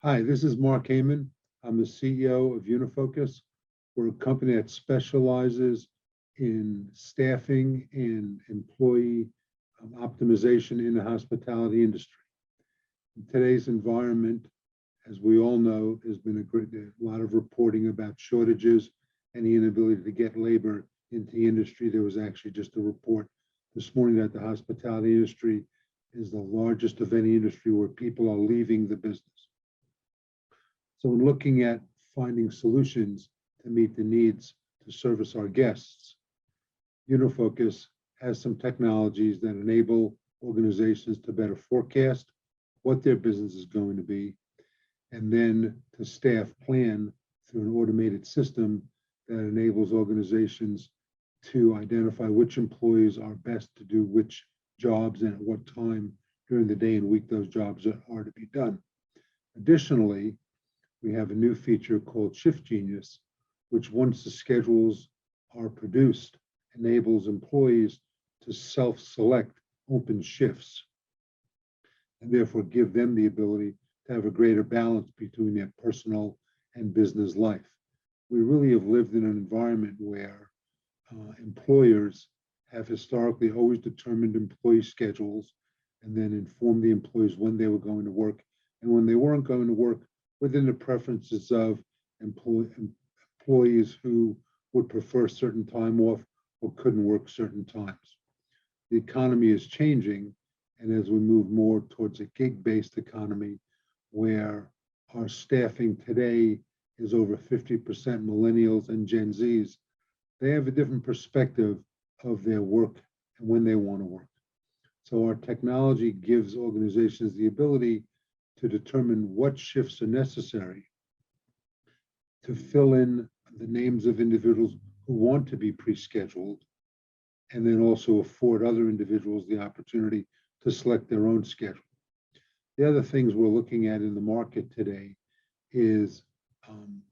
Hi, this is Mark Heymann. I'm the CEO of UniFocus. We're a company that specializes in staffing and employee optimization in the hospitality industry. In today's environment, as we all know, there's been a lot of reporting about shortages and the inability to get labor into the industry. There was actually just a report this morning that the hospitality industry is the largest of any industry where people are leaving the business. So in looking at finding solutions to meet the needs to service our guests, UniFocus has some technologies that enable organizations to better forecast what their business is going to be, and then to staff plan through an automated system that enables organizations to identify which employees are best to do which jobs and at what time during the day and week those jobs are to be done. Additionally, we have a new feature called Shift Genius, which once the schedules are produced, enables employees to self-select open shifts and therefore give them the ability to have a greater balance between their personal and business life. We really have lived in an environment where employers have historically always determined employee schedules and then informed the employees when they were going to work and when they weren't going to work, within the preferences of employees who would prefer certain time off or couldn't work certain times. The economy is changing, and as we move more towards a gig-based economy where our staffing today is over 50% millennials and Gen Zs, they have a different perspective of their work and when they want to work. So our technology gives organizations the ability to determine what shifts are necessary to fill in the names of individuals who want to be pre-scheduled, and then also afford other individuals the opportunity to select their own schedule. The other things we're looking at in the market today is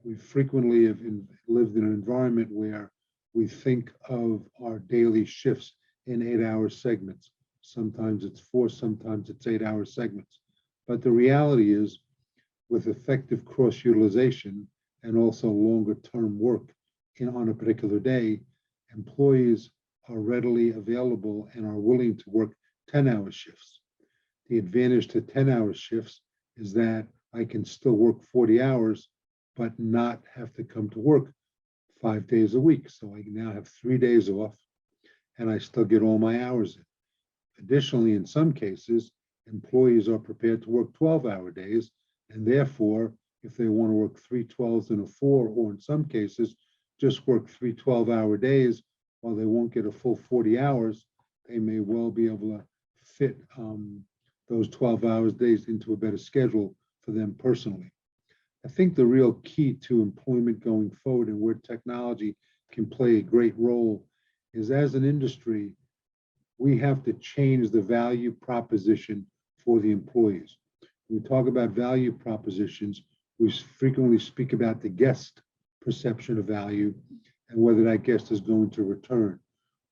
we frequently have lived in an environment where we think of our daily shifts in 8-hour segments. Sometimes it's 4, sometimes it's 8-hour segments. But the reality is, with effective cross-utilization and also longer-term work on a particular day, employees are readily available and are willing to work 10-hour shifts. The advantage to 10-hour shifts is that I can still work 40 hours, but not have to come to work 5 days a week. So I now have 3 days off, and I still get all my hours in. Additionally, in some cases, employees are prepared to work 12-hour days, and therefore, if they want to work 3 12s and a 4, or in some cases, just work 3 12-hour days while they won't get a full 40 hours, they may well be able to fit those 12-hour days into a better schedule for them personally. I think the real key to employment going forward and where technology can play a great role is, as an industry, we have to change the value proposition for the employees. When we talk about value propositions, we frequently speak about the guest perception of value and whether that guest is going to return.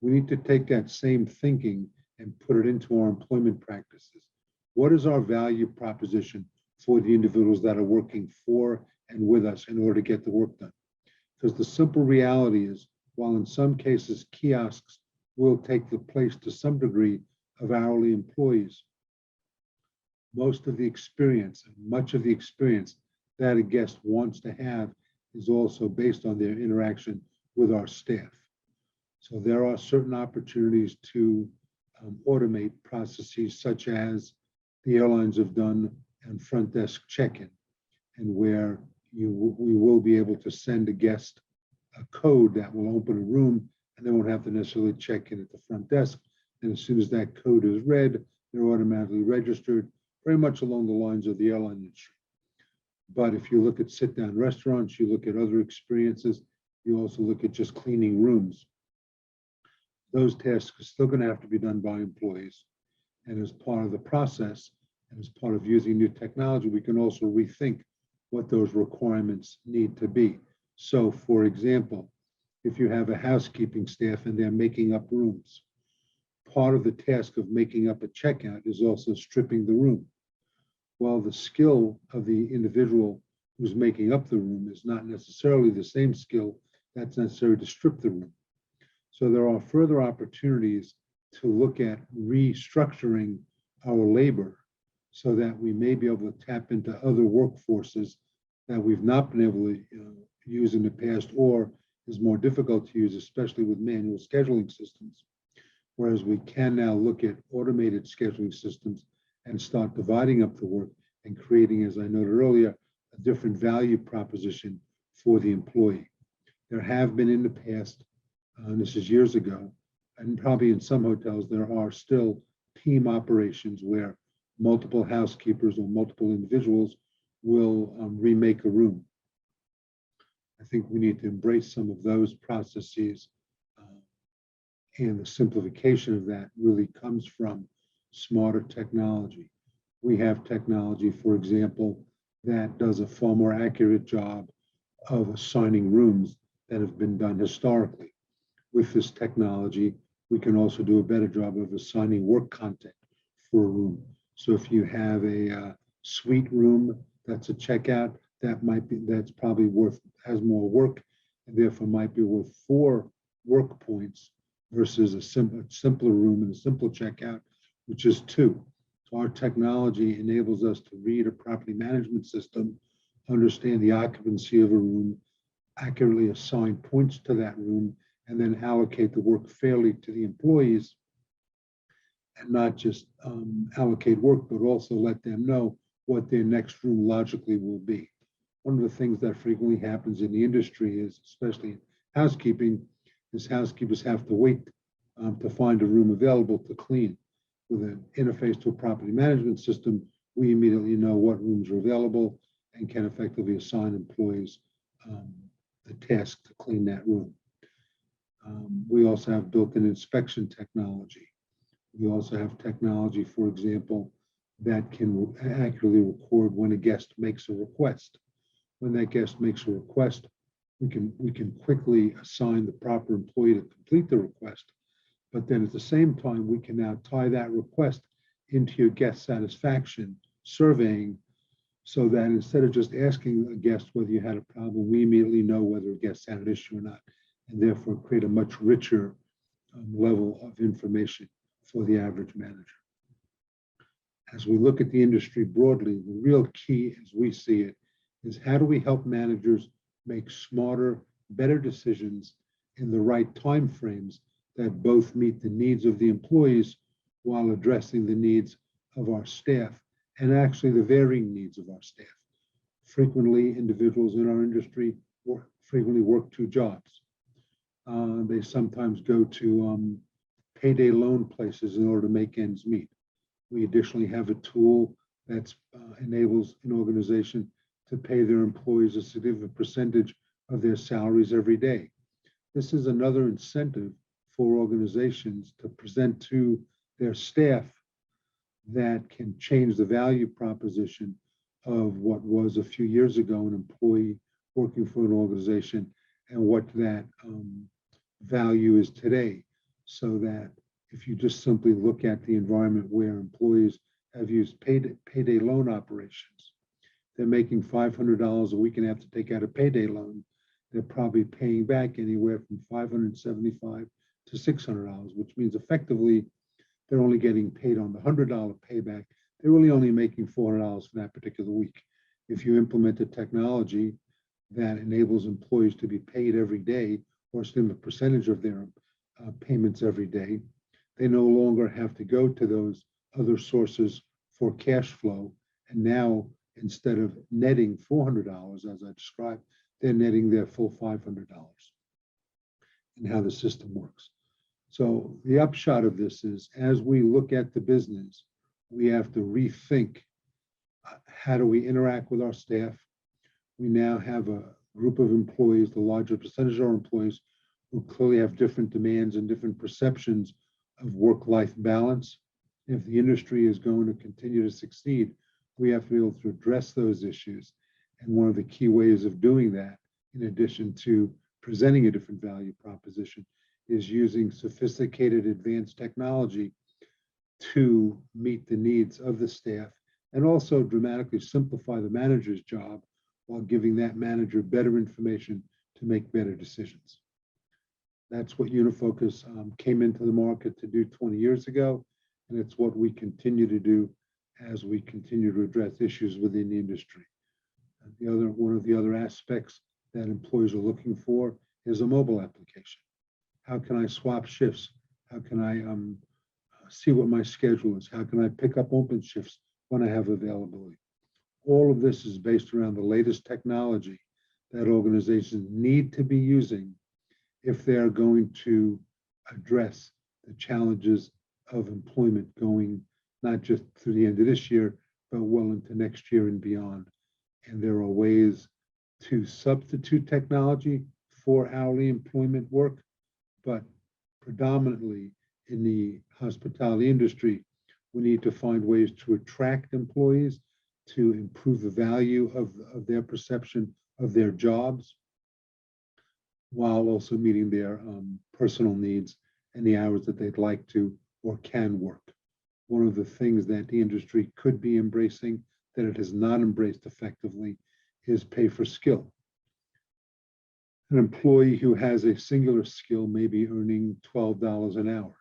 We need to take that same thinking and put it into our employment practices. What is our value proposition for the individuals that are working for and with us in order to get the work done? Because the simple reality is, while in some cases kiosks will take the place to some degree of hourly employees, most of the experience, much of the experience that a guest wants to have is also based on their interaction with our staff. So there are certain opportunities to automate processes such as the airlines have done and front desk check-in, and where we will be able to send a guest a code that will open a room, and they won't have to necessarily check in at the front desk. And as soon as that code is read, they're automatically registered, very much along the lines of the airline industry. But if you look at sit-down restaurants, you look at other experiences, you also look at just cleaning rooms, those tasks are still going to have to be done by employees. And as part of the process, and as part of using new technology, we can also rethink what those requirements need to be. So, for example, if you have a housekeeping staff and they're making up rooms, part of the task of making up a checkout is also stripping the room. while the skill of the individual who's making up the room is not necessarily the same skill that's necessary to strip the room. So there are further opportunities to look at restructuring our labor so that we may be able to tap into other workforces that we've not been able to use in the past, or is more difficult to use, especially with manual scheduling systems. Whereas we can now look at automated scheduling systems and start dividing up the work and creating, as I noted earlier, a different value proposition for the employee. There have been in the past, and this is years ago, and probably in some hotels, there are still team operations where multiple housekeepers or multiple individuals will remake a room. I think we need to embrace some of those processes, and the simplification of that really comes from smarter technology. We have technology, for example, that does a far more accurate job of assigning rooms than have been done historically. With this technology, we can also do a better job of assigning work content for a room. So if you have a suite room that's a checkout, that's probably has more work, and therefore might be worth 4 work points versus a simpler room and a simple checkout, which is 2. So our technology enables us to read a property management system, understand the occupancy of a room, accurately assign points to that room, and then allocate the work fairly to the employees, and not just allocate work, but also let them know what their next room logically will be. One of the things that frequently happens in the industry is, especially in housekeeping, is housekeepers have to wait to find a room available to clean. With an interface to a property management system, we immediately know what rooms are available and can effectively assign employees the task to clean that room. We also have built-in inspection technology. We also have technology, for example, that can accurately record when a guest makes a request. When that guest makes a request, we can quickly assign the proper employee to complete the request. But then at the same time, we can now tie that request into your guest satisfaction surveying, so that instead of just asking a guest whether you had a problem, we immediately know whether a guest had an issue or not, and therefore create a much richer level of information for the average manager. As we look at the industry broadly, the real key, as we see it, is how do we help managers make smarter, better decisions in the right time frames that both meet the needs of the employees while addressing the needs of our staff, and actually the varying needs of our staff. Frequently, individuals in our industry frequently work 2 jobs. They sometimes go to payday loan places in order to make ends meet. We additionally have a tool that enables an organization to pay their employees a significant percentage of their salaries every day. This is another incentive for organizations to present to their staff that can change the value proposition of what was a few years ago an employee working for an organization and what that value is today. So that if you just simply look at the environment where employees have used payday loan operations, they're making $500 a week and have to take out a payday loan, they're probably paying back anywhere from $575 to $600, which means effectively they're only getting paid on the $100 payback. They're really only making $400 for that particular week. If you implement a technology that enables employees to be paid every day, or a percentage of their payments every day, they no longer have to go to those other sources for cash flow. And now, instead of netting $400, as I described, they're netting their full $500, and how the system works. So the upshot of this is, as we look at the business, we have to rethink how do we interact with our staff. We now have a group of employees, the larger percentage of our employees, who clearly have different demands and different perceptions of work-life balance. If the industry is going to continue to succeed, we have to be able to address those issues. And one of the key ways of doing that, in addition to presenting a different value proposition, is using sophisticated advanced technology to meet the needs of the staff and also dramatically simplify the manager's job while giving that manager better information to make better decisions. That's what UniFocus came into the market to do 20 years ago, and it's what we continue to do as we continue to address issues within the industry. One of the other aspects that employees are looking for is a mobile application. How can I swap shifts? How can I see what my schedule is? How can I pick up open shifts when I have availability? All of this is based around the latest technology that organizations need to be using if they are going to address the challenges of employment going not just through the end of this year, but well into next year and beyond. And there are ways to substitute technology for hourly employment work, but predominantly in the hospitality industry, we need to find ways to attract employees, to improve the value of their perception of their jobs, while also meeting their personal needs and the hours that they'd like to or can work. One of the things that the industry could be embracing that it has not embraced effectively is pay for skill. An employee who has a singular skill may be earning $12 an hour.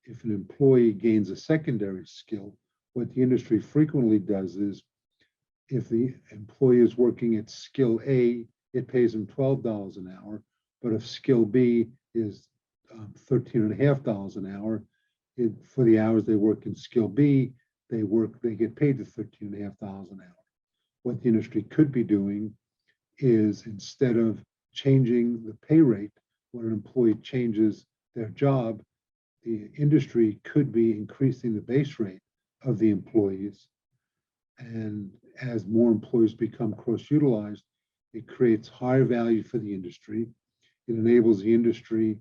If an employee gains a secondary skill, what the industry frequently does is if the employee is working at skill A, it pays them $12 an hour, but if skill B is $13.50 an hour, for the hours they work in skill B, they get paid the $13.50 an hour. What the industry could be doing is instead of changing the pay rate when an employee changes their job, the industry could be increasing the base rate of the employees. And as more employees become cross-utilized, it creates higher value for the industry. It enables the industry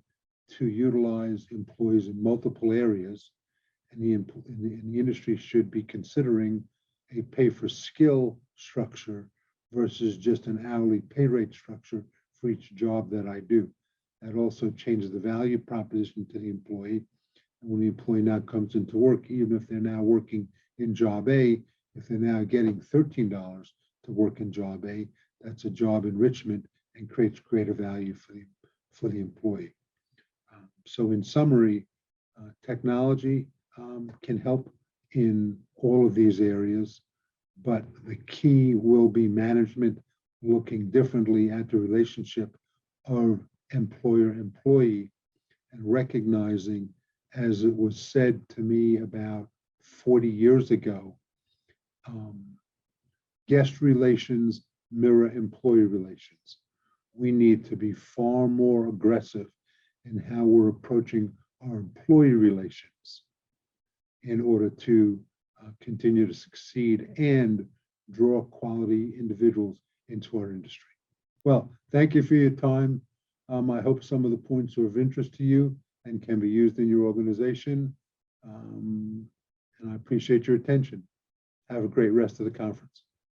to utilize employees in multiple areas. And the industry should be considering a pay for skill structure versus just an hourly pay rate structure for each job that I do. That also changes the value proposition to the employee. And when the employee now comes into work, even if they're now working in job A, if they're now getting $13 to work in job A, that's a job enrichment and creates greater value for the employee. So in summary, technology can help in all of these areas, but the key will be management looking differently at the relationship of employer-employee and recognizing, as it was said to me about 40 years ago, guest relations mirror employee relations. We need to be far more aggressive in how we're approaching our employee relations in order to continue to succeed and draw quality individuals into our industry. Well, thank you for your time. I hope some of the points are of interest to you and can be used in your organization. And I appreciate your attention. Have a great rest of the conference.